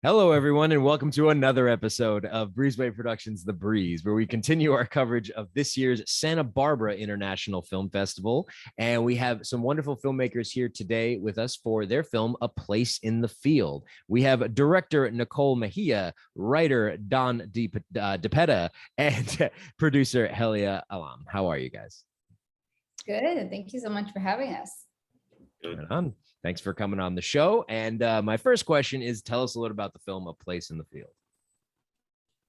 Hello, everyone, and welcome to another episode of Breezeway Productions' The Breeze, where we continue our coverage of this year's Santa Barbara International Film Festival. And we have some wonderful filmmakers here today with us for their film, A Place in the Field. We have director Nicole Mejia, writer Don DiPetta, and producer Heliya. How are you guys? Good. Thank you so much for having us. Right on. Thanks for coming on the show. And my first question is, tell us a little about the film, A Place in the Field.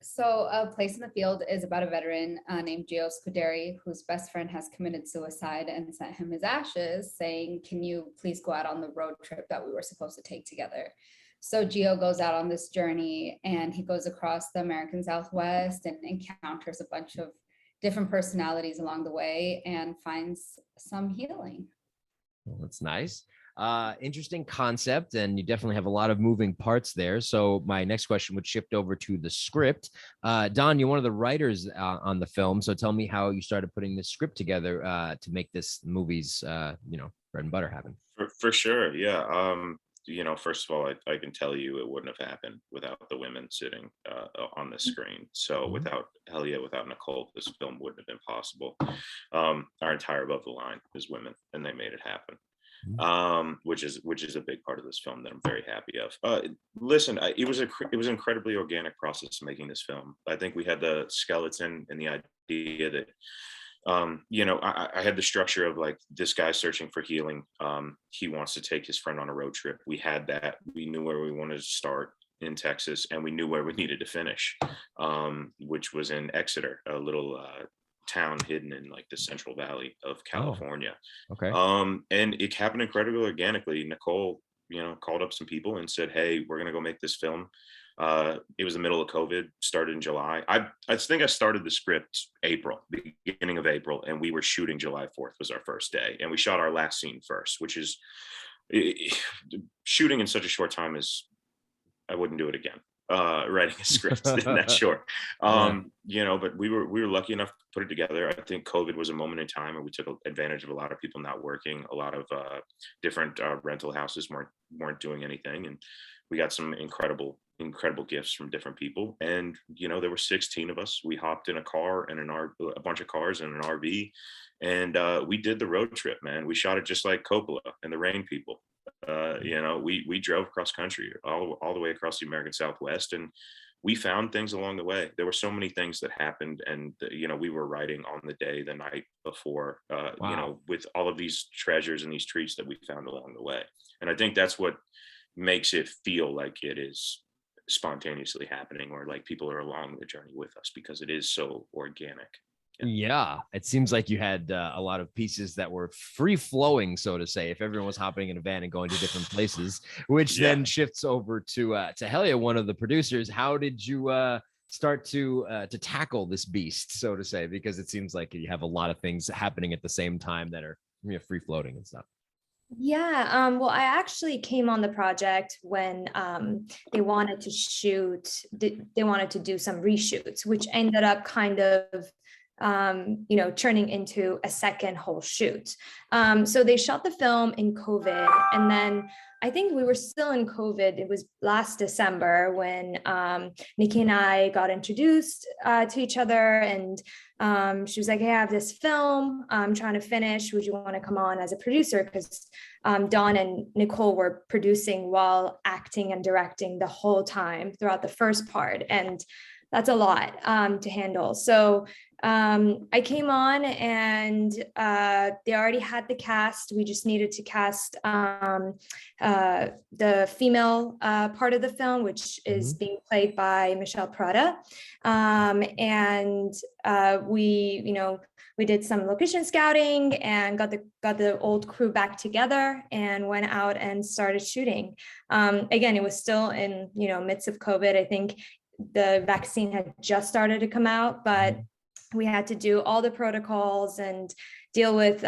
So A Place in the Field is about a veteran named Gio Scuderi, whose best friend has committed suicide and sent him his ashes, saying, can you please go out on the road trip that we were supposed to take together? So Gio goes out on this journey and he goes across the American Southwest and encounters a bunch of different personalities along the way and finds some healing. Well, that's nice. Interesting concept, and you definitely have a lot of moving parts there. So my next question would shift over to the script. Don, you're one of the writers on the film, so tell me how you started putting this script together to make this movie's bread and butter happen. For sure, yeah. First of all, I can tell you it wouldn't have happened without the women sitting on the screen. So without Heliya, without Nicole, this film wouldn't have been possible. Our entire above the line is women, and they made it happen. Which is a big part of this film that I'm very happy of. Listen, it was an incredibly organic process making this film. I think we had the skeleton and the idea that I had the structure of like this guy searching for healing. He wants to take his friend on a road trip. We had that. We knew where we wanted to start in Texas, and we knew where we needed to finish, which was in Exeter, a little town hidden in like the Central Valley of California. Oh, okay. And it happened incredibly organically. Nicole, called up some people and said, hey, we're gonna go make this film. It was the middle of COVID, started in July. I think I started the script beginning of April, and we were shooting July 4th was our first day. And we shot our last scene first, which is shooting in such a short time I wouldn't do it again. Writing a script that short. But we were lucky enough to put it together. I think COVID was a moment in time where we took advantage of a lot of people not working. A lot of different rental houses weren't doing anything, and we got some incredible gifts from different people. And there were 16 of us. We hopped in a car and a bunch of cars and an RV, and we did the road trip, man. We shot it just like Coppola and the Rain people. We drove across country all the way across the American Southwest, and we found things along the way. There were so many things that happened, and we were writing on the night before, Wow. with all of these treasures and these treats that we found along the way. And I think that's what makes it feel like it is spontaneously happening, or like people are along the journey with us, because it is so organic. Yeah, it seems like you had a lot of pieces that were free flowing, so to say, if everyone was hopping in a van and going to different places, which then shifts over to Heliya, one of the producers. How did you start to tackle this beast, so to say? Because it seems like you have a lot of things happening at the same time that are free floating and stuff. Yeah, well, I actually came on the project when they wanted to do some reshoots, which ended up kind of turning into a second whole shoot. So they shot the film in COVID, and then I think we were still in COVID. It was last December when Nikki and I got introduced to each other, and she was like, hey, I have this film I'm trying to finish. Would you want to come on as a producer? Because Don and Nicole were producing while acting and directing the whole time throughout the first part. And that's a lot to handle. So I came on, and they already had the cast. We just needed to cast the female part of the film, which is being played by Michelle Prada. And we did some location scouting and got the old crew back together and went out and started shooting. Again, it was still in midst of COVID. I think the vaccine had just started to come out, but we had to do all the protocols and deal with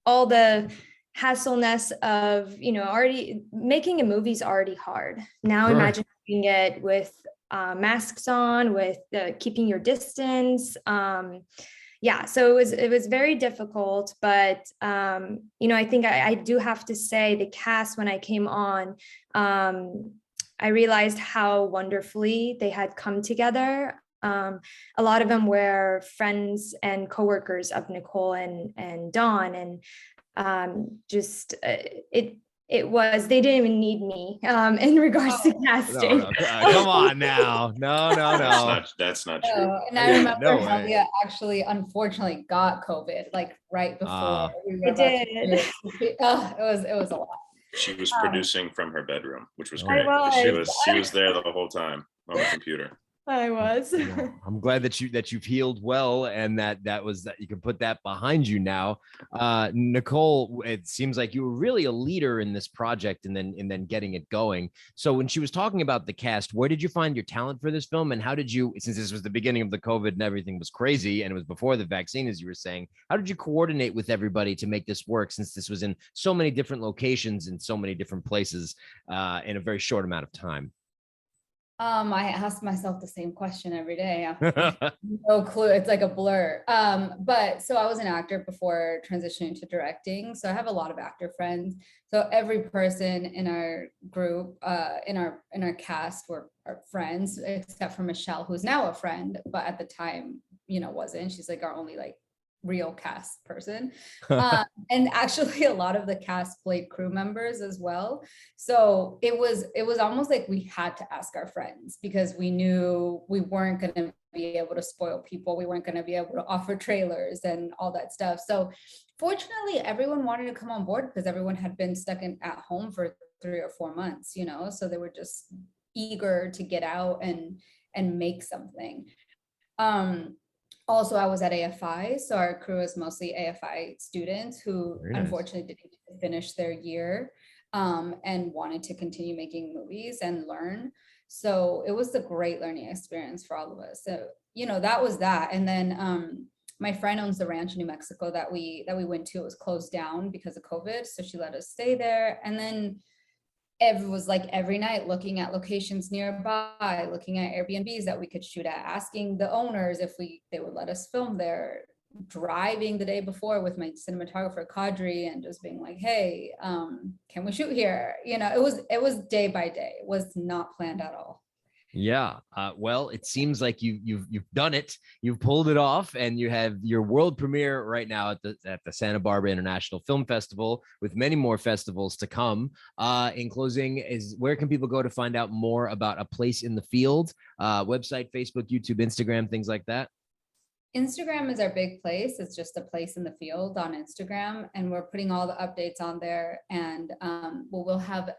all the hassleness of already making a movie is already hard. Now imagine doing it with masks on, with keeping your distance. So it was very difficult, but I think I do have to say the cast, when I came on, I realized how wonderfully they had come together. A lot of them were friends and coworkers of Nicole and Dawn, and it was, they didn't even need me in regards to casting. No, come on now. No. That's not true. And I Yeah, remember no way. Heliya actually unfortunately got COVID like right before we were It about did. it was a lot. She was producing from her bedroom, which was I great. was. She was there the whole time on the computer. I was. Well, I'm glad that you've healed well, and that you can put that behind you now. Nicole, it seems like you were really a leader in this project, and then getting it going. So when she was talking about the cast, where did you find your talent for this film, and how did you, since this was the beginning of the COVID and everything was crazy, and it was before the vaccine, as you were saying, how did you coordinate with everybody to make this work, since this was in so many different locations in so many different places in a very short amount of time? I ask myself the same question every day. No clue. It's like a blur. But so I was an actor before transitioning to directing. So I have a lot of actor friends. So every person in our group, in our cast were our friends, except for Michelle, who's now a friend, but at the time, wasn't. She's like our only like real cast person. And actually a lot of the cast played crew members as well. So it was almost like we had to ask our friends, because we knew we weren't going to be able to spoil people. We weren't going to be able to offer trailers and all that stuff. So fortunately, everyone wanted to come on board, because everyone had been stuck at home for 3 or 4 months, so they were just eager to get out and make something. Also, I was at AFI, so our crew is mostly AFI students who unfortunately didn't finish their year and wanted to continue making movies and learn. So it was a great learning experience for all of us. So, that was that. And then my friend owns the ranch in New Mexico that we went to. It was closed down because of COVID. So she let us stay there. And then it was like every night looking at locations nearby, looking at Airbnbs that we could shoot at, asking the owners if they would let us film there, driving the day before with my cinematographer Kadri and just being like, hey, can we shoot here? It was day by day. It was not planned at all. Yeah. Well, it seems like you've done it. You've pulled it off, and you have your world premiere right now at the Santa Barbara International Film Festival, with many more festivals to come. In closing, where can people go to find out more about A Place in the Field? Website, Facebook, YouTube, Instagram, things like that. Instagram is our big place. It's just A Place in the Field on Instagram, and we're putting all the updates on there. And we'll have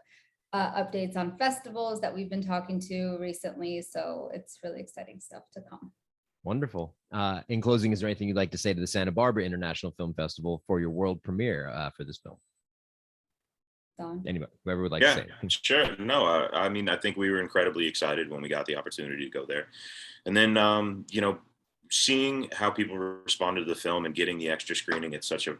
updates on festivals that we've been talking to recently. So it's really exciting stuff to come. Wonderful. In closing, is there anything you'd like to say to the Santa Barbara International Film Festival for your world premiere for this film? Anybody, whoever would like to say it. Sure. No, I mean, I think we were incredibly excited when we got the opportunity to go there. And then, seeing how people responded to the film and getting the extra screening at such a,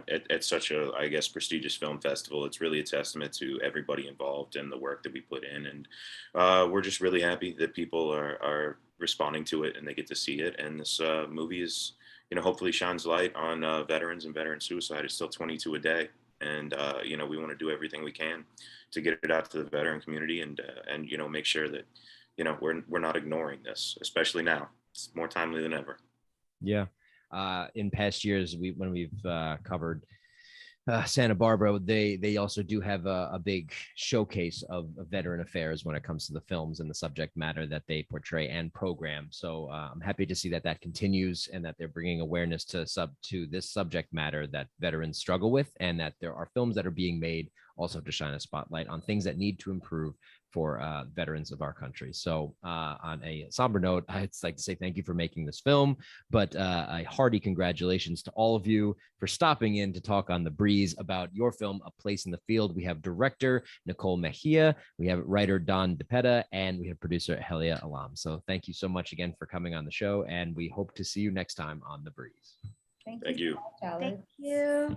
at such a, I guess, prestigious film festival, it's really a testament to everybody involved and the work that we put in. And we're just really happy that people are responding to it and they get to see it. And this movie is, hopefully shines light on veterans and veteran suicide. It's still 22 a day. And, we want to do everything we can to get it out to the veteran community and make sure that, we're not ignoring this, especially now. It's more timely than ever. Yeah. In past years, when we've covered Santa Barbara, they also do have a big showcase of veteran affairs when it comes to the films and the subject matter that they portray and program. So I'm happy to see that continues, and that they're bringing awareness to this subject matter that veterans struggle with, and that there are films that are being made also to shine a spotlight on things that need to improve for veterans of our country. So on a somber note, I'd like to say thank you for making this film, but a hearty congratulations to all of you for stopping in to talk on The Breeze about your film, A Place in the Field. We have director Nicole Mejia, we have writer DiPetta, and we have producer Heliya Alam. So thank you so much again for coming on the show, and we hope to see you next time on The Breeze. Thank you. Thank you.